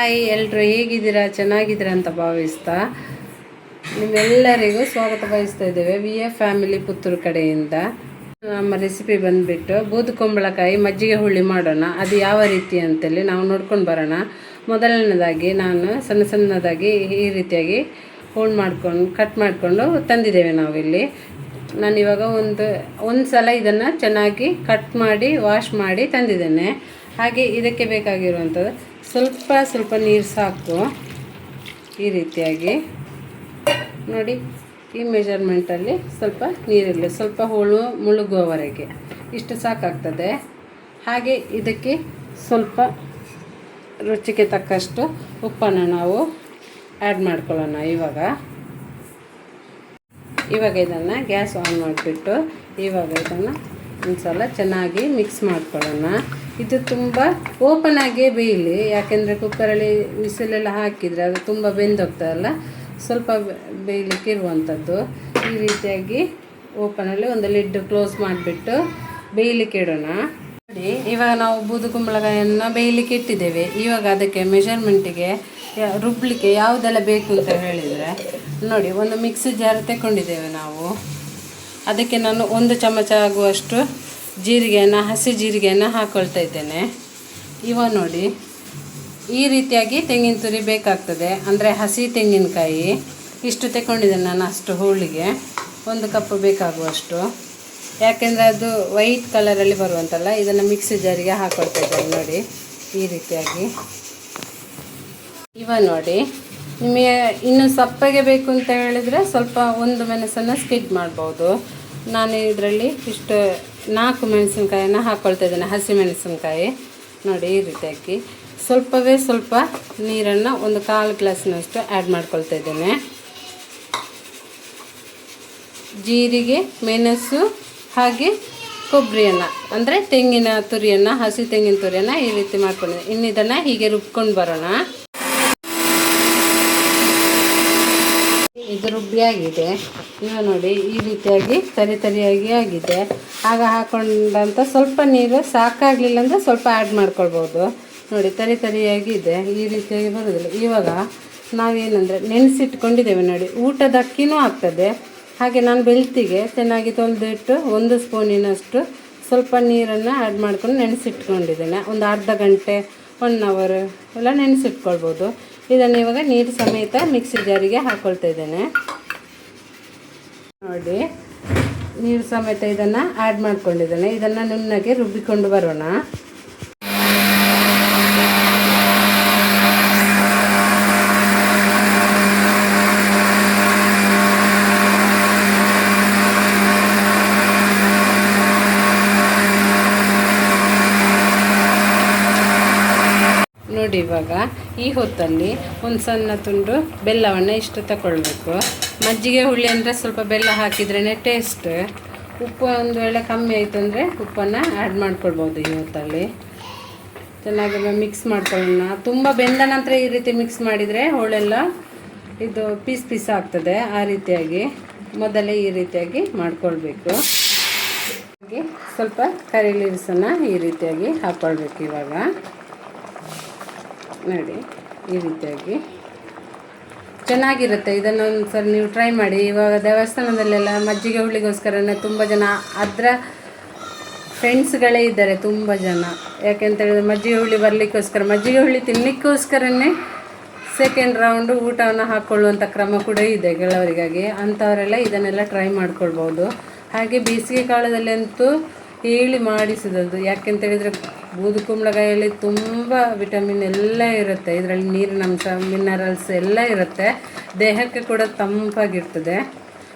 Hi, ಎಲ್ಲರೂ ಹೇಗಿದ್ದೀರಾ? ಚೆನ್ನಾಗಿದ್ದೀರಾ ಅಂತ ಭಾವಿಸ್ತಾ ನಿಮ್ಮೆಲ್ಲರಿಗೂ ಸ್ವಾಗತ ಬಯಸ್ತಾ ಇದ್ದೇವೆ VF ಫ್ಯಾಮಿಲಿ ಪುತ್ತೂರು ಕಡೆಯಿಂದ. ನಮ್ಮ ರೆಸಿಪಿ ಬಂದುಬಿಟ್ಟು ಬೂದುಕುಂಬಳಕಾಯಿ ಮಜ್ಜಿಗೆ ಹುಳಿ ಮಾಡೋಣ. ಅದು ಯಾವ ರೀತಿ ಅಂತೇಳಿ ನಾವು ನೋಡ್ಕೊಂಡು ಬರೋಣ. ಮೊದಲನೇದಾಗಿ ನಾನು ಸಣ್ಣದಾಗಿ ಈ ರೀತಿಯಾಗಿ ಕಟ್ ಮಾಡಿಕೊಂಡು ತಂದಿದ್ದೇವೆ ನಾವಿಲ್ಲಿ. ನಾನಿವಾಗ ಒಂದು ಸಲ ಇದನ್ನು ಚೆನ್ನಾಗಿ ಕಟ್ ಮಾಡಿ ವಾಶ್ ಮಾಡಿ ತಂದಿದ್ದೇನೆ. ಹಾಗೆ ಇದಕ್ಕೆ ಬೇಕಾಗಿರುವಂಥದ್ದು ಸ್ವಲ್ಪ ನೀರು ಸಾಕು. ಈ ರೀತಿಯಾಗಿ ನೋಡಿ, ಈ ಮೆಜರ್ಮೆಂಟಲ್ಲಿ ಸ್ವಲ್ಪ ನೀರಿರಲಿ, ಸ್ವಲ್ಪ ಮುಳುಗುವವರೆಗೆ ಇಷ್ಟು ಸಾಕಾಗ್ತದೆ. ಹಾಗೆ ಇದಕ್ಕೆ ಸ್ವಲ್ಪ ರುಚಿಗೆ ತಕ್ಕಷ್ಟು ಉಪ್ಪನ್ನು ನಾವು ಆ್ಯಡ್ ಮಾಡ್ಕೊಳ್ಳೋಣ. ಇವಾಗ ಇದನ್ನು ಗ್ಯಾಸ್ ಆನ್ ಮಾಡಿಬಿಟ್ಟು ಇವಾಗ ಇದನ್ನು ಒಂದು ಸಲ ಚೆನ್ನಾಗಿ ಮಿಕ್ಸ್ ಮಾಡ್ಕೊಳ್ಳೋಣ. ಇದು ತುಂಬ ಓಪನ್ ಆಗೇ ಬೇಯಲಿ, ಯಾಕೆಂದರೆ ಕುಕ್ಕರಲ್ಲಿ ವಿಸಿಲೆಲ್ಲ ಹಾಕಿದರೆ ಅದು ತುಂಬ ಬೆಂದೋಗ್ತದಲ್ಲ, ಸ್ವಲ್ಪ ಬೇಯಲಿಕ್ಕೆ ಇರುವಂಥದ್ದು. ಈ ರೀತಿಯಾಗಿ ಓಪನಲ್ಲಿ ಒಂದು ಲಿಡ್ ಕ್ಲೋಸ್ ಮಾಡಿಬಿಟ್ಟು ಬೇಯಲಿಕ್ಕೆ ಇಡೋಣ. ನೋಡಿ, ಇವಾಗ ನಾವು ಬೂದುಕುಂಬಳಕಾಯಿಯನ್ನು ಬೇಯಲಿಕ್ಕೆ ಇಟ್ಟಿದ್ದೇವೆ. ಇವಾಗ ಅದಕ್ಕೆ ಮೆಷರ್ಮೆಂಟಿಗೆ ರುಬ್ಬಲಿಕ್ಕೆ ಯಾವುದೆಲ್ಲ ಬೇಕು ಅಂತ ಹೇಳಿದರೆ ನೋಡಿ, ಒಂದು ಮಿಕ್ಸಿ ಜಾರ್ ತಗೊಂಡಿದ್ದೇವೆ ನಾವು. ಅದಕ್ಕೆ ನಾನು 1 ಚಮಚ ಆಗುವಷ್ಟು ಹಸಿ ಜೀರಿಗೆಯನ್ನು ಹಾಕ್ಕೊಳ್ತಾ ಇದ್ದೇನೆ. ಇವಾಗ ನೋಡಿ, ಈ ರೀತಿಯಾಗಿ ತೆಂಗಿನ ತುರಿ ಬೇಕಾಗ್ತದೆ, ಅಂದರೆ ಹಸಿ ತೆಂಗಿನಕಾಯಿ ಇಷ್ಟು ತಗೊಂಡಿದ್ದೇನೆ ನಾನು. ಅಷ್ಟು ಹೋಳಿಗೆ 1 ಕಪ್ ಬೇಕಾಗುವಷ್ಟು, ಯಾಕೆಂದರೆ ಅದು ವೈಟ್ ಕಲರಲ್ಲಿ ಬರುವಂತಲ್ಲ. ಇದನ್ನು ಮಿಕ್ಸಿ ಜಾರಿಗೆ ಹಾಕ್ಕೊಳ್ತಾ ಇದ್ದೇನೆ ನೋಡಿ, ಈ ರೀತಿಯಾಗಿ. ಇವಾಗ ನೋಡಿ, ನಿಮಗೆ ಇನ್ನು ಸಪ್ಪಗೆ ಬೇಕು ಅಂತ ಹೇಳಿದರೆ ಸ್ವಲ್ಪ 1 ಮೆಣಸನ್ನು ಸ್ಕಿಡ್ ಮಾಡ್ಬೋದು. ನಾನು ಇದರಲ್ಲಿ 4 ಮೆಣಸಿನ್ಕಾಯನ್ನು ಹಾಕ್ಕೊಳ್ತಾ ಇದ್ದೇನೆ, ಹಸಿ ಮೆಣಸಿನ್ಕಾಯಿ ನೋಡಿ. ಈ ರೀತಿಯಾಗಿ ಸ್ವಲ್ಪ ನೀರನ್ನು 1/4 ಗ್ಲಾಸ್ನಷ್ಟು ಆ್ಯಡ್ ಮಾಡ್ಕೊಳ್ತಾ ಇದ್ದೇನೆ. ಜೀರಿಗೆ, ಮೆಣಸು ಹಾಗೆ ಕೊಬ್ಬರಿಯನ್ನು, ಅಂದರೆ ತೆಂಗಿನ ತುರಿಯನ್ನು, ಹಸಿ ತೆಂಗಿನ ತುರಿಯನ್ನು ಈ ರೀತಿ ಮಾಡ್ಕೊಂಡಿದ್ದೆ. ಇನ್ನು ಇದನ್ನು ಹೀಗೆ ರುಬ್ಕೊಂಡು ಬರೋಣ. ಇದು ರುಬ್ಬಿಯಾಗಿದೆ. ಈಗ ನೋಡಿ, ಈ ರೀತಿಯಾಗಿ ತರಿಯಾಗಿ ಆಗಿದೆ. ಆಗ ಹಾಕೊಂಡಂಥ ಸ್ವಲ್ಪ ನೀರು ಸಾಕಾಗಲಿಲ್ಲ ಅಂದರೆ ಸ್ವಲ್ಪ ಆ್ಯಡ್ ಮಾಡ್ಕೊಳ್ಬೋದು. ನೋಡಿ, ತರಿಯಾಗಿದೆ, ಈ ರೀತಿಯಾಗಿ ಬರೋದಿಲ್ಲ. ಇವಾಗ ನಾವೇನಂದರೆ ನೆನೆಸಿಟ್ಕೊಂಡಿದ್ದೇವೆ ನೋಡಿ, ಊಟದ ಅಕ್ಕಿನೂ ಆಗ್ತದೆ. ಹಾಗೆ ನಾನು ಬೆಳ್ತಿಗೆ ಚೆನ್ನಾಗಿ ತೊಳೆದಿಟ್ಟು 1 ಸ್ಪೂನಿನಷ್ಟು ಸ್ವಲ್ಪ ನೀರನ್ನು ಆ್ಯಡ್ ಮಾಡ್ಕೊಂಡು ನೆನೆಸಿಟ್ಕೊಂಡಿದ್ದೇನೆ. ಒಂದು ಅರ್ಧ ಗಂಟೆ 1 ಅವರ್ ಎಲ್ಲ ನೆನೆಸಿಟ್ಕೊಳ್ಬೋದು. ಇದನ್ನು ಇವಾಗ ನೀರು ಸಮೇತ ಮಿಕ್ಸಿ ಜಾರಿಗೆ ಹಾಕ್ಕೊಳ್ತಾ ಇದ್ದೇನೆ. ನೋಡಿ, ನೀರು ಸಮೇತ ಇದನ್ನು ಆ್ಯಡ್ ಮಾಡ್ಕೊಂಡಿದ್ದೇನೆ. ಇದನ್ನು ನುಣ್ಣಗೆ ರುಬ್ಬಿಕೊಂಡು ಬರೋಣ. ನೋಡಿ, ಇವಾಗ ಈ ಹೊತ್ತಲ್ಲಿ ಒಂದು ಸಣ್ಣ ತುಂಡು ಬೆಲ್ಲವನ್ನು ಇಷ್ಟು ತಗೊಳ್ಬೇಕು. ಮಜ್ಜಿಗೆ ಹುಳಿ ಅಂದರೆ ಸ್ವಲ್ಪ ಬೆಲ್ಲ ಹಾಕಿದ್ರೇ ಟೇಸ್ಟ್. ಉಪ್ಪು ಒಂದು ವೇಳೆ ಕಮ್ಮಿ ಆಯಿತು ಅಂದರೆ ಉಪ್ಪನ್ನು ಆ್ಯಡ್ ಮಾಡ್ಕೊಳ್ಬೋದು. ಈ ಹೊತ್ತಲ್ಲಿ ಚೆನ್ನಾಗಿ ಮಿಕ್ಸ್ ಮಾಡ್ಕೊಳ್ಳೋಣ. ತುಂಬ ಬೆಂದ ನಂತರ ಈ ರೀತಿ ಮಿಕ್ಸ್ ಮಾಡಿದರೆ ಹೋಳೆಲ್ಲ ಇದು ಪೀಸ್ ಆಗ್ತದೆ. ಆ ರೀತಿಯಾಗಿ ಮೊದಲೇ ಈ ರೀತಿಯಾಗಿ ಮಾಡ್ಕೊಳ್ಬೇಕು. ಹಾಗೆ ಸ್ವಲ್ಪ ಕರಿ ಲೀವ್ಸನ್ನು ಈ ರೀತಿಯಾಗಿ ಹಾಕ್ಕೊಳ್ಬೇಕು. ಇವಾಗ ನೋಡಿ, ಈ ರೀತಿಯಾಗಿ ಚೆನ್ನಾಗಿರುತ್ತೆ. ಇದನ್ನು ಒಂದು ಸಲ ನೀವು ಟ್ರೈ ಮಾಡಿ. ಇವಾಗ ದೇವಸ್ಥಾನದಲ್ಲೆಲ್ಲ ಮಜ್ಜಿಗೆ ಹುಳಿಗೋಸ್ಕರನೇ ತುಂಬ ಜನ, ಅದರ ಫ್ರೆಂಡ್ಸ್ಗಳೇ ಇದ್ದಾರೆ ತುಂಬ ಜನ. ಯಾಕೆಂತೇಳಿದ್ರೆ ಮಜ್ಜಿಗೆ ಹುಳಿ ಬರಲಿಕ್ಕೋಸ್ಕರ, ಮಜ್ಜಿಗೆ ಹುಳಿ ತಿನ್ನಲಿಕ್ಕೋಸ್ಕರನೇ ಸೆಕೆಂಡ್ ರೌಂಡು ಊಟವನ್ನು ಹಾಕ್ಕೊಳ್ಳುವಂಥ ಕ್ರಮ ಕೂಡ ಇದೆ ಕೆಲವರಿಗಾಗಿ. ಅಂಥವರೆಲ್ಲ ಇದನ್ನೆಲ್ಲ ಟ್ರೈ ಮಾಡ್ಕೊಳ್ಬೋದು. ಹಾಗೆ ಬೇಸಿಗೆ ಕಾಲದಲ್ಲಂತೂ ಹೇಳಿ ಮಾಡಿಸಿದದ್ದು. ಯಾಕೆಂತೇಳಿದರೆ ಬೂದುಕುಂಬಳಕಾಯಲ್ಲಿ ತುಂಬ ವಿಟಮಿನ್ ಎಲ್ಲ ಇರುತ್ತೆ. ಇದರಲ್ಲಿ ನೀರಿನಂಶ, ಮಿನರಲ್ಸ್ ಎಲ್ಲ ಇರುತ್ತೆ. ದೇಹಕ್ಕೆ ಕೂಡ ತಂಪಾಗಿರ್ತದೆ.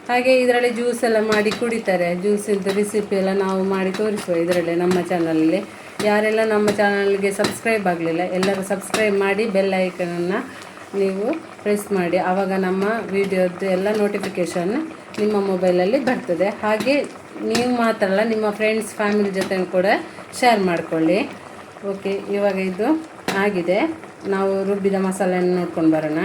ಹಾಗೆ ಇದರಲ್ಲಿ ಜ್ಯೂಸ್ ಎಲ್ಲ ಮಾಡಿ ಕುಡಿತಾರೆ. ಜ್ಯೂಸಿದ್ದು ರೆಸಿಪಿ ಎಲ್ಲ ನಾವು ಮಾಡಿ ತೋರಿಸುವ ಇದರಲ್ಲಿ ನಮ್ಮ ಚಾನಲಲ್ಲಿ. ಯಾರೆಲ್ಲ ನಮ್ಮ ಚಾನಲ್ಗೆ ಸಬ್ಸ್ಕ್ರೈಬ್ ಆಗಲಿಲ್ಲ, ಎಲ್ಲರೂ ಸಬ್ಸ್ಕ್ರೈಬ್ ಮಾಡಿ ಬೆಲ್ ಐಕನನ್ನು ನೀವು ಪ್ರೆಸ್ ಮಾಡಿ. ಆವಾಗ ನಮ್ಮ ವಿಡಿಯೋದ್ದು ಎಲ್ಲ ನೋಟಿಫಿಕೇಷನ್ ನಿಮ್ಮ ಮೊಬೈಲಲ್ಲಿ ಬರ್ತದೆ. ಹಾಗೆ ನೀವು ಮಾತ್ರ ಅಲ್ಲ, ನಿಮ್ಮ ಫ್ರೆಂಡ್ಸ್ ಫ್ಯಾಮಿಲಿ ಜೊತೆ ಕೂಡ ಶೇರ್ ಮಾಡಿಕೊಳ್ಳಿ. ಓಕೆ, ಇವಾಗ ಇದು ಆಗಿದೆ. ನಾವು ರುಬ್ಬಿದ ಮಸಾಲೆಯನ್ನು ನೋಡ್ಕೊಂಡು ಬರೋಣ.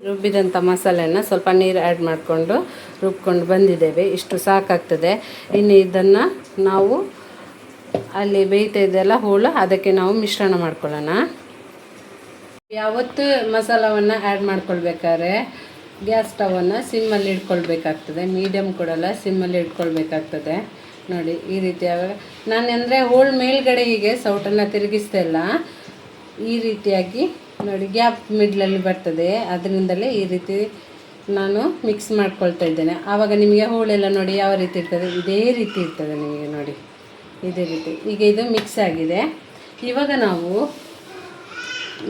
ರುಬ್ಬಿದಂಥ ಮಸಾಲೆಯನ್ನು ಸ್ವಲ್ಪ ನೀರು ಆ್ಯಡ್ ಮಾಡಿಕೊಂಡು ರುಬ್ಕೊಂಡು ಬಂದಿದ್ದೇವೆ. ಇಷ್ಟು ಸಾಕಾಗ್ತದೆ. ಇನ್ನು ಇದನ್ನು ನಾವು ಅಲ್ಲಿ ಬೇಯ್ತಾ ಇದೆಯಲ್ಲ ಹೋಳು, ಅದಕ್ಕೆ ನಾವು ಮಿಶ್ರಣ ಮಾಡ್ಕೊಳ್ಳೋಣ. ಯಾವತ್ತು ಮಸಾಲವನ್ನು ಆ್ಯಡ್ ಮಾಡ್ಕೊಳ್ಬೇಕಾದ್ರೆ ಗ್ಯಾಸ್ ಸ್ಟವನ್ನು ಸಿಮ್ಮಲ್ಲಿ ಇಟ್ಕೊಳ್ಬೇಕಾಗ್ತದೆ, ಮೀಡಿಯಮ್ ಕೊಡಲ್ಲ, ಸಿಮ್ಮಲ್ಲಿ ಇಟ್ಕೊಳ್ಬೇಕಾಗ್ತದೆ. ನೋಡಿ ಈ ರೀತಿ ನಾನು ಅಂದರೆ ಹೋಳು ಮೇಲ್ಗಡೆ ಹೀಗೆ ಸೌಟನ್ನು ತಿರುಗಿಸ್ತಾ ಇಲ್ಲ, ಈ ರೀತಿಯಾಗಿ ನೋಡಿ ಗ್ಯಾಪ್ ಮಿಡ್ಲಲ್ಲಿ ಬರ್ತದೆ, ಅದರಿಂದಲೇ ಈ ರೀತಿ ನಾನು ಮಿಕ್ಸ್ ಮಾಡ್ಕೊಳ್ತಾ ಇದ್ದೇನೆ. ಆವಾಗ ನಿಮಗೆ ಹೋಳೆಲ್ಲ ನೋಡಿ ಯಾವ ರೀತಿ ಇರ್ತದೆ, ಇದೇ ರೀತಿ ಇರ್ತದೆ ನಿಮಗೆ ನೋಡಿ, ಇದೇ ರೀತಿ. ಈಗ ಇದು ಮಿಕ್ಸ್ ಆಗಿದೆ. ಇವಾಗ ನಾವು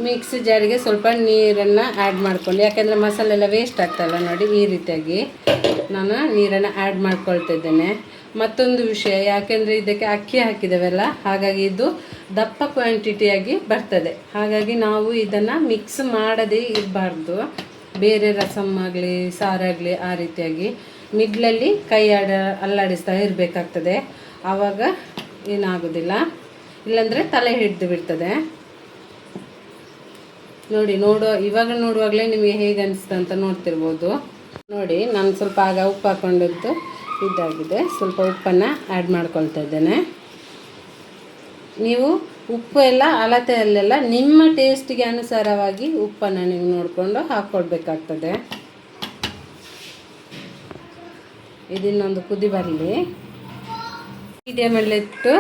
ಮಿಕ್ಸಿ ಜಾರಿಗೆ ಸ್ವಲ್ಪ ನೀರನ್ನು ಆ್ಯಡ್ ಮಾಡ್ಕೊಂಡು, ಯಾಕೆಂದರೆ ಮಸಾಲೆ ಎಲ್ಲ ವೇಸ್ಟ್ ಆಗ್ತಾಯಿಲ್ಲ ನೋಡಿ, ಈ ರೀತಿಯಾಗಿ ನಾನು ನೀರನ್ನು ಆ್ಯಡ್ ಮಾಡ್ಕೊಳ್ತಾ ಇದ್ದೇನೆ. ಮತ್ತೊಂದು ವಿಷಯ, ಯಾಕೆಂದರೆ ಇದಕ್ಕೆ ಅಕ್ಕಿ ಹಾಕಿದ್ದೇವಲ್ಲ, ಹಾಗಾಗಿ ಇದು ದಪ್ಪ ಕ್ವಾಂಟಿಟಿಯಾಗಿ ಬರ್ತದೆ. ಹಾಗಾಗಿ ನಾವು ಇದನ್ನು ಮಿಕ್ಸ್ ಮಾಡದೇ ಇರಬಾರ್ದು, ಬೇರೆ ರಸಮ್ ಆಗಲಿ ಸಾರಾಗಲಿ ಆ ರೀತಿಯಾಗಿ ಮಿಡ್ಲಲ್ಲಿ ಕೈ ಅಲ್ಲಾಡಿಸ್ತಾ ಇರಬೇಕಾಗ್ತದೆ. ಆವಾಗ ಏನಾಗೋದಿಲ್ಲ, ಇಲ್ಲಾಂದರೆ ತಲೆ ಹಿಡಿದು ಬಿಡ್ತದೆ. ನೋಡಿ ಇವಾಗ ನೋಡುವಾಗಲೇ ನಿಮಗೆ ಹೇಗೆ ಅನಿಸ್ತು ಅಂತ ನೋಡ್ತಿರ್ಬೋದು. ನೋಡಿ ನಾನು ಸ್ವಲ್ಪ ಆಗ ಉಪ್ಪು ಹಾಕ್ಕೊಂಡದ್ದು ಇದಾಗಿದೆ, ಸ್ವಲ್ಪ ಉಪ್ಪನ್ನು ಆ್ಯಡ್ ಮಾಡ್ಕೊಳ್ತಾ ಇದ್ದೇನೆ. ನೀವು ಉಪ್ಪು ಎಲ್ಲ ಅಳತೆಯಲ್ಲೆಲ್ಲ ನಿಮ್ಮ ಟೇಸ್ಟಿಗೆ ಅನುಸಾರವಾಗಿ ಉಪ್ಪನ್ನು ನೀವು ನೋಡಿಕೊಂಡು ಹಾಕ್ಕೊಳ್ಬೇಕಾಗ್ತದೆ. ಇದನ್ನೊಂದು ಕುದಿ ಬರಲಿ, ಮೀಡಿಯಮಲ್ಲಿಟ್ಟು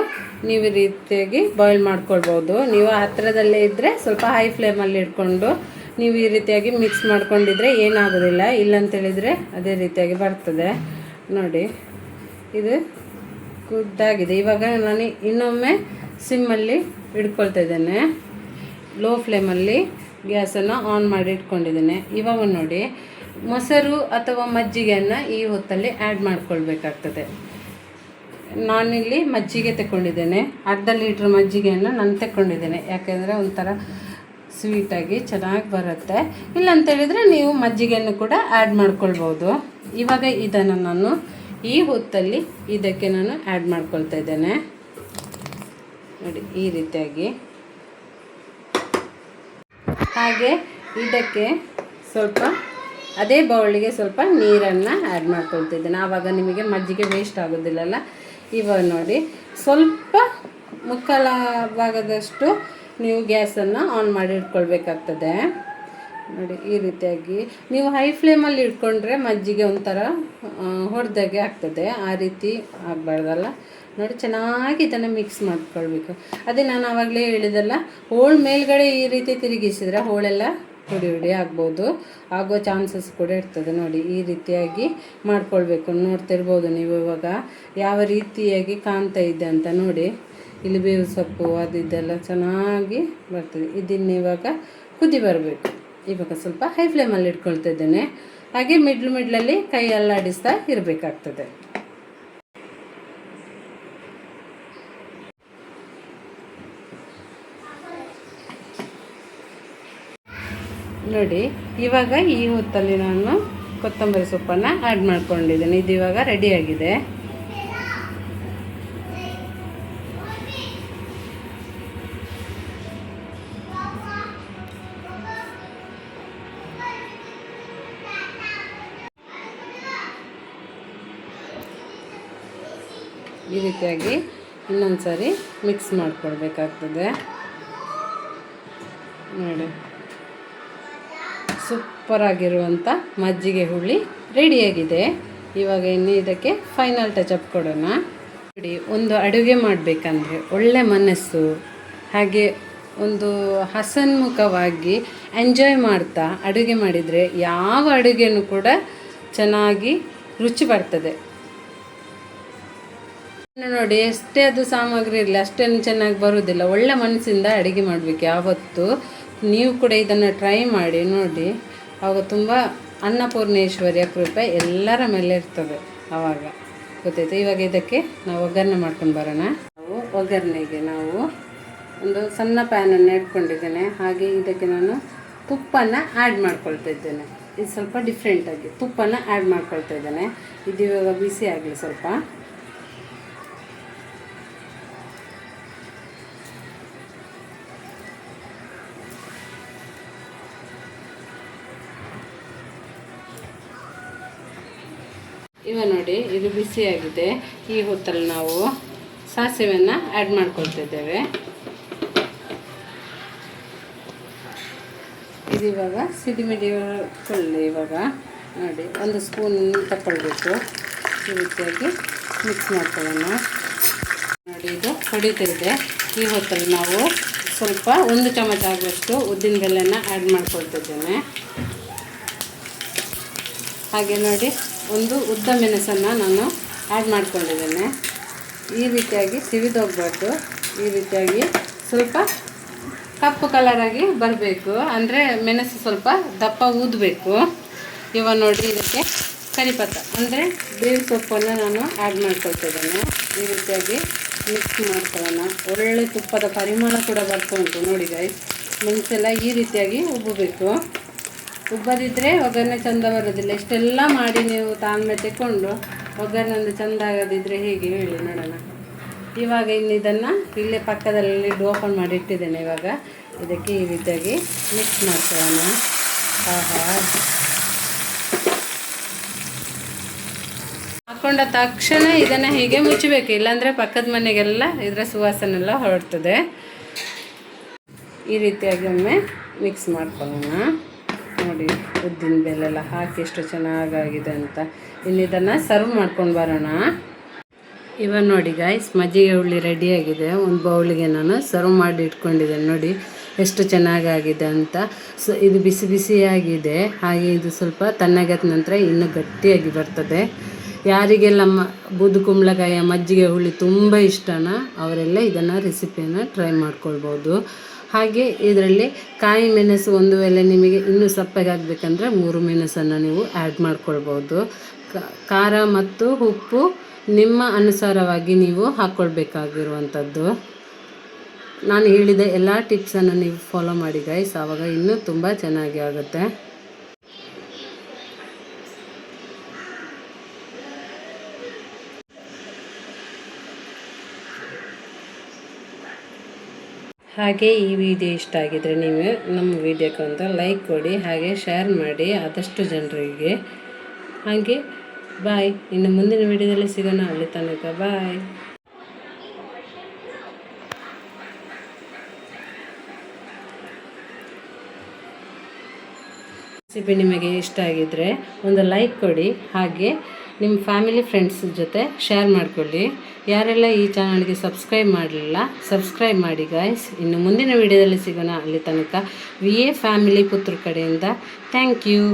ನೀವು ಈ ರೀತಿಯಾಗಿ ಬಾಯ್ಲ್ ಮಾಡ್ಕೊಳ್ಬೋದು. ನೀವು ಹತ್ತಿರದಲ್ಲೇ ಇದ್ದರೆ ಸ್ವಲ್ಪ ಹೈ ಫ್ಲೇಮಲ್ಲಿ ಇಟ್ಕೊಂಡು ನೀವು ಈ ರೀತಿಯಾಗಿ ಮಿಕ್ಸ್ ಮಾಡ್ಕೊಂಡಿದ್ರೆ ಏನಾಗೋದಿಲ್ಲ, ಇಲ್ಲಂತೇಳಿದರೆ ಅದೇ ರೀತಿಯಾಗಿ ಬರ್ತದೆ. ನೋಡಿ ಇದು ಕುದ್ದಾಗಿದೆ. ಇವಾಗ ನಾನು ಇನ್ನೊಮ್ಮೆ ಸಿಮ್ಮಲ್ಲಿ ಇಟ್ಕೊಳ್ತಾ ಇದ್ದೇನೆ, ಲೋ ಫ್ಲೇಮಲ್ಲಿ ಗ್ಯಾಸನ್ನು ಆನ್ ಮಾಡಿ ಇಟ್ಕೊಂಡಿದ್ದೇನೆ. ಇವಾಗ ನೋಡಿ ಮೊಸರು ಅಥವಾ ಮಜ್ಜಿಗೆಯನ್ನು ಈ ಹೊತ್ತಲ್ಲಿ ಆ್ಯಡ್ ಮಾಡ್ಕೊಳ್ಬೇಕಾಗ್ತದೆ. ನಾನಿಲ್ಲಿ ಮಜ್ಜಿಗೆ ತಗೊಂಡಿದ್ದೇನೆ, ಅರ್ಧ ಲೀಟ್ರ್ ಮಜ್ಜಿಗೆಯನ್ನು ನಾನು ತಗೊಂಡಿದ್ದೇನೆ, ಯಾಕೆಂದರೆ ಒಂಥರ ಸ್ವೀಟಾಗಿ ಚೆನ್ನಾಗಿ ಬರುತ್ತೆ. ಇಲ್ಲಂತೇಳಿದರೆ ನೀವು ಮಜ್ಜಿಗೆಯನ್ನು ಕೂಡ ಆ್ಯಡ್ ಮಾಡ್ಕೊಳ್ಬೋದು. ಇವಾಗ ಇದನ್ನು ನಾನು ಈ ಹೊತ್ತಲ್ಲಿ ಇದಕ್ಕೆ ನಾನು ಆ್ಯಡ್ ಮಾಡ್ಕೊಳ್ತಾ ಇದ್ದೇನೆ. ನೋಡಿ ಈ ರೀತಿಯಾಗಿ. ಹಾಗೆ ಇದಕ್ಕೆ ಸ್ವಲ್ಪ ಅದೇ ಬೌಲಿಗೆ ಸ್ವಲ್ಪ ನೀರನ್ನು ಆ್ಯಡ್ ಮಾಡ್ಕೊಳ್ತಿದ್ದೇನೆ, ಆವಾಗ ನಿಮಗೆ ಮಜ್ಜಿಗೆ ವೇಸ್ಟ್ ಆಗೋದಿಲ್ಲಲ್ಲ. ಇವಾಗ ನೋಡಿ ಸ್ವಲ್ಪ ಮುಕ್ಕಾಲ ಭಾಗದಷ್ಟು ನೀವು ಗ್ಯಾಸನ್ನು ಆನ್ ಮಾಡಿ ಇಟ್ಕೊಳ್ಬೇಕಾಗ್ತದೆ. ನೋಡಿ ಈ ರೀತಿಯಾಗಿ ನೀವು ಹೈ ಫ್ಲೇಮಲ್ಲಿ ಇಟ್ಕೊಂಡ್ರೆ ಮಜ್ಜಿಗೆ ಒಂಥರ ಹೊಡೆದಾಗೆ ಆಗ್ತದೆ, ಆ ರೀತಿ ಆಗಬಾರ್ದಲ್ಲ. ನೋಡಿ ಚೆನ್ನಾಗಿ ಇದನ್ನು ಮಿಕ್ಸ್ ಮಾಡ್ಕೊಳ್ಬೇಕು. ಅದೇ ನಾನು ಆವಾಗಲೇ ಹೇಳಿದಲ್ಲ, ಹೋಳು ಮೇಲ್ಗಡೆ ಈ ರೀತಿ ತಿರುಗಿಸಿದರೆ ಹೋಳೆಲ್ಲ ಹುಡಿ ಆಗ್ಬೋದು, ಆಗೋ ಚಾನ್ಸಸ್ ಕೂಡ ಇರ್ತದೆ. ನೋಡಿ ಈ ರೀತಿಯಾಗಿ ಮಾಡ್ಕೊಳ್ಬೇಕು. ನೋಡ್ತಿರ್ಬೋದು ನೀವು ಇವಾಗ ಯಾವ ರೀತಿಯಾಗಿ ಕಾಣ್ತಾ ಇದೆ ಅಂತ. ನೋಡಿ ಇಲ್ಲಿ ಬೇವು ಸೊಪ್ಪು ಅದು ಇದೆಲ್ಲ ಚೆನ್ನಾಗಿ ಬರ್ತದೆ. ಇದನ್ನು ಇವಾಗ ಕುದಿ ಬರಬೇಕು. ಇವಾಗ ಸ್ವಲ್ಪ ಹೈ ಫ್ಲೇಮಲ್ಲಿ ಇಟ್ಕೊಳ್ತಾ ಇದ್ದೇನೆ. ಹಾಗೆ ಮಿಡ್ಲಲ್ಲಿ ಕೈ ಅಲ್ಲಾಡಿಸ್ತಾ ಇರಬೇಕಾಗ್ತದೆ. ನೋಡಿ ಇವಾಗ ಈ ಹೊತ್ತಲ್ಲಿ ನಾನು ಕೊತ್ತಂಬರಿ ಸೊಪ್ಪನ್ನು ಆ್ಯಡ್ ಮಾಡ್ಕೊಂಡಿದ್ದೇನೆ. ಇದು ಇವಾಗ ರೆಡಿಯಾಗಿದೆ. ಈ ರೀತಿಯಾಗಿ ಇನ್ನೊಂದು ಸಾರಿ ಮಿಕ್ಸ್ ಮಾಡ್ಕೊಳ್ಬೇಕಾಗ್ತದೆ. ನೋಡಿ ಸೂಪರಾಗಿರುವಂಥ ಮಜ್ಜಿಗೆ ಹುಳಿ ರೆಡಿಯಾಗಿದೆ. ಇವಾಗ ಇನ್ನು ಇದಕ್ಕೆ ಫೈನಲ್ ಟಚಪ್ ಕೊಡೋಣ. ನೋಡಿ ಒಂದು ಅಡುಗೆ ಮಾಡಬೇಕಂದ್ರೆ ಒಳ್ಳೆ ಮನಸ್ಸು, ಹಾಗೆ ಒಂದು ಹಸನ್ಮುಖವಾಗಿ ಎಂಜಾಯ್ ಮಾಡ್ತಾ ಅಡುಗೆ ಮಾಡಿದರೆ ಯಾವ ಅಡುಗೆನೂ ಕೂಡ ಚೆನ್ನಾಗಿ ರುಚಿ ಬರ್ತದೆ. ನೋಡಿ ಎಷ್ಟೇ ಅದು ಸಾಮಗ್ರಿ ಇರಲಿ ಅಷ್ಟೇನು ಚೆನ್ನಾಗಿ ಬರೋದಿಲ್ಲ. ಒಳ್ಳೆ ಮನಸ್ಸಿಂದ ಅಡುಗೆ ಮಾಡಬೇಕು ಯಾವತ್ತು. ನೀವು ಕೂಡ ಇದನ್ನು ಟ್ರೈ ಮಾಡಿ ನೋಡಿ, ಆವಾಗ ತುಂಬ ಅನ್ನಪೂರ್ಣೇಶ್ವರಿಯ ಕೃಪೆ ಎಲ್ಲರ ಮೇಲೆ ಇರ್ತದೆ. ಆವಾಗ ಗೊತ್ತಾಯ್ತು. ಇವಾಗ ಇದಕ್ಕೆ ನಾವು ಒಗ್ಗರಣೆ ಮಾಡ್ಕೊಂಡು ಬರೋಣ. ನಾವು ಒಗ್ಗರಣೆಗೆ ನಾವು ಒಂದು ಸಣ್ಣ ಪ್ಯಾನನ್ನು ಇಟ್ಕೊಂಡಿದ್ದೇನೆ. ಹಾಗೆ ಇದಕ್ಕೆ ನಾನು ತುಪ್ಪನ ಆ್ಯಡ್ ಮಾಡ್ಕೊಳ್ತಾ ಇದ್ದೇನೆ. ಇದು ಸ್ವಲ್ಪ ಡಿಫ್ರೆಂಟಾಗಿ ತುಪ್ಪನ ಆ್ಯಡ್ ಮಾಡ್ಕೊಳ್ತಾ ಇದ್ದೇನೆ. ಇದು ಇವಾಗ ಬಿಸಿ ಆಗಲಿ ಸ್ವಲ್ಪ. ಇವಾಗ ನೋಡಿ ಇದು ಬಿಸಿಯಾಗಿದೆ. ಈ ಹೊತ್ತಲ್ಲಿ ನಾವು ಸಾಸಿವೆಯನ್ನು ಆ್ಯಡ್ ಮಾಡ್ಕೊಳ್ತಿದ್ದೇವೆ. ಇದು ಇವಾಗ ಸಿಡಿಮಿಡಿಕೊಳ್ಳಿ. ಇವಾಗ ನೋಡಿ 1 ಸ್ಪೂನ್ ತಗೊಳ್ಬೇಕು. ಈ ರೀತಿಯಾಗಿ ಮಿಕ್ಸ್ ಮಾಡ್ಕೊಳ್ಳೋಣ. ನೋಡಿ ಇದು ಹೊಡಿತಾ ಇದೆ. ಈ ಹೊತ್ತಲ್ಲಿ ನಾವು ಸ್ವಲ್ಪ 1 ಚಮಚ ಆಗುವಷ್ಟು ಉದ್ದಿನ ಬೇಳೆನ ಆ್ಯಡ್ ಮಾಡ್ಕೊಳ್ತಿದ್ದೇನೆ. ಹಾಗೆ ನೋಡಿ ಒಂದು ಉದ್ದ ಮೆಣಸನ್ನು ನಾನು ಆ್ಯಡ್ ಮಾಡ್ಕೊಂಡಿದ್ದೇನೆ. ಈ ರೀತಿಯಾಗಿ ಸಿವಿದೋಗ್ಬಾರ್ದು. ಈ ರೀತಿಯಾಗಿ ಸ್ವಲ್ಪ ಕಪ್ಪು ಕಲರಾಗಿ ಬರಬೇಕು, ಅಂದರೆ ಮೆಣಸು ಸ್ವಲ್ಪ ದಪ್ಪ ಊದಬೇಕು. ಇವಾಗ ನೋಡಿ ಇದಕ್ಕೆ ಕರಿಪತ್ತ ಅಂದರೆ ಬೇವಿನ ಸೊಪ್ಪನ್ನು ನಾನು ಆ್ಯಡ್ ಮಾಡ್ಕೊಳ್ತಿದ್ದೇನೆ. ಈ ರೀತಿಯಾಗಿ ಮಿಕ್ಸ್ ಮಾಡ್ಕೊಳ್ಳೋಣ. ಒಳ್ಳೆ ತುಪ್ಪದ ಪರಿಮಳ ಕೂಡ ಬರ್ತಾ ಉಂಟು ನೋಡಿ ಗೈಸ್. ಮೆಣಸೆಲ್ಲ ಈ ರೀತಿಯಾಗಿ ಉಬ್ಬಬೇಕು. ಉಬ್ಬದಿದ್ದರೆ ಒಗ್ಗರಣೆ ಚೆಂದ ಬರೋದಿಲ್ಲ. ಇಷ್ಟೆಲ್ಲ ಮಾಡಿ ನೀವು ತಾಳ್ಮೆ ತೆಕ್ಕೊಂಡು ಒಗ್ಗರಣೆ ಒಂದು ಚೆಂದ ಆಗೋದಿದ್ದರೆ ಹೇಗೆ ಹೇಳಿ ನೋಡೋಣ. ಇವಾಗ ಇನ್ನು ಇದನ್ನು ಇಲ್ಲೇ ಪಕ್ಕದಲ್ಲಿ ಲಿಡ್ ಓಪನ್ ಮಾಡಿ ಇಟ್ಟಿದ್ದೇನೆ. ಇವಾಗ ಇದಕ್ಕೆ ಈ ರೀತಿಯಾಗಿ ಮಿಕ್ಸ್ ಮಾಡ್ಕೊಳ್ಳೋಣ. ಹಾಕೊಂಡ ತಕ್ಷಣ ಇದನ್ನು ಹೀಗೆ ಮುಚ್ಚಬೇಕು, ಇಲ್ಲಾಂದರೆ ಪಕ್ಕದ ಮನೆಗೆಲ್ಲ ಇದರ ಸುವಾಸನೆಲ್ಲ ಹೊರಡ್ತದೆ. ಈ ರೀತಿಯಾಗಿ ಒಮ್ಮೆ ಮಿಕ್ಸ್ ಮಾಡ್ಕೊಳ್ಳೋಣ. ನೋಡಿ ಉದ್ದಿನ ಬೇಳೆಲ್ಲ ಹಾಕಿ ಎಷ್ಟು ಚೆನ್ನಾಗಾಗಿದೆ ಅಂತ. ಇನ್ನು ಇದನ್ನು ಸರ್ವ್ ಮಾಡ್ಕೊಂಡು ಬರೋಣ. ಇವಾಗ ನೋಡಿ ಗಾಯ್ಸ್, ಮಜ್ಜಿಗೆ ಹುಳಿ ರೆಡಿಯಾಗಿದೆ. ಒಂದು ಬೌಲಿಗೆ ನಾನು ಸರ್ವ್ ಮಾಡಿ ಇಟ್ಕೊಂಡಿದ್ದೇನೆ. ನೋಡಿ ಎಷ್ಟು ಚೆನ್ನಾಗಾಗಿದೆ ಅಂತ. ಇದು ಬಿಸಿ ಬಿಸಿಯಾಗಿದೆ. ಹಾಗೆ ಇದು ಸ್ವಲ್ಪ ತಣ್ಣಗಾದ ನಂತರ ಇನ್ನೂ ಗಟ್ಟಿಯಾಗಿ ಬರ್ತದೆ. ಯಾರಿಗೆಲ್ಲ ಬೂದು ಕುಂಬಳಕಾಯಿಯ ಮಜ್ಜಿಗೆ ಹುಳಿ ತುಂಬ ಇಷ್ಟನೋ ಅವರೆಲ್ಲ ಇದನ್ನು ರೆಸಿಪಿಯನ್ನು ಟ್ರೈ ಮಾಡ್ಕೊಳ್ಬೋದು. ಹಾಗೆ ಇದರಲ್ಲಿ ಕಾಯಿ ಮೆಣಸು ಒಂದು ವೇಳೆ ನಿಮಗೆ ಇನ್ನೂ ಸಪ್ಪಗಾಗಬೇಕಂದ್ರೆ 3 ಮೆಣಸನ್ನು ನೀವು ಆ್ಯಡ್ ಮಾಡ್ಕೊಳ್ಬೋದು. ಖಾರ ಮತ್ತು ಉಪ್ಪು ನಿಮ್ಮ ಅನುಸಾರವಾಗಿ ನೀವು ಹಾಕ್ಕೊಳ್ಬೇಕಾಗಿರುವಂಥದ್ದು. ನಾನು ಹೇಳಿದ ಎಲ್ಲ ಟಿಪ್ಸನ್ನು ನೀವು ಫಾಲೋ ಮಾಡಿ ಗೈಸ್, ಆವಾಗ ಇನ್ನೂ ತುಂಬ ಚೆನ್ನಾಗಿ ಆಗುತ್ತೆ. ಹಾಗೆ ಈ ವಿಡಿಯೋ ಇಷ್ಟ ಆಗಿದರೆ ನೀವು ನಮ್ಮ ವಿಡಿಯೋಕ್ಕೆ ಒಂದು ಲೈಕ್ ಕೊಡಿ, ಹಾಗೆ ಶೇರ್ ಮಾಡಿ ಆದಷ್ಟು ಜನರಿಗೆ. ಹಾಗೆ ಬಾಯ್. ಇನ್ನು ಮುಂದಿನ ವಿಡಿಯೋದಲ್ಲಿ ಸಿಗೋಣ. ಅಲ್ಲಿ ತನಕ ಬಾಯ್. ರೆಸಿಪಿ ನಿಮಗೆ ಇಷ್ಟ ಆಗಿದ್ದರೆ ಒಂದು ಲೈಕ್ ಕೊಡಿ, ಹಾಗೆ ನಿಮ್ಮ ಫ್ಯಾಮಿಲಿ ಫ್ರೆಂಡ್ಸ್ ಜೊತೆ ಶೇರ್ ಮಾಡಿಕೊಳ್ಳಿ. ಯಾರೆಲ್ಲ ಈ ಚಾನಲ್ಗೆ ಸಬ್ಸ್ಕ್ರೈಬ್ ಮಾಡಲಿಲ್ಲ ಸಬ್ಸ್ಕ್ರೈಬ್ ಮಾಡಿ ಗಾಯ್ಸ್. ಇನ್ನು ಮುಂದಿನ ವಿಡಿಯೋದಲ್ಲಿ ಸಿಗೋಣ. ಅಲ್ಲಿ ತನಕ VA ಫ್ಯಾಮಿಲಿ ಪುತ್ರ ಕಡೆಯಿಂದ ಥ್ಯಾಂಕ್ ಯು.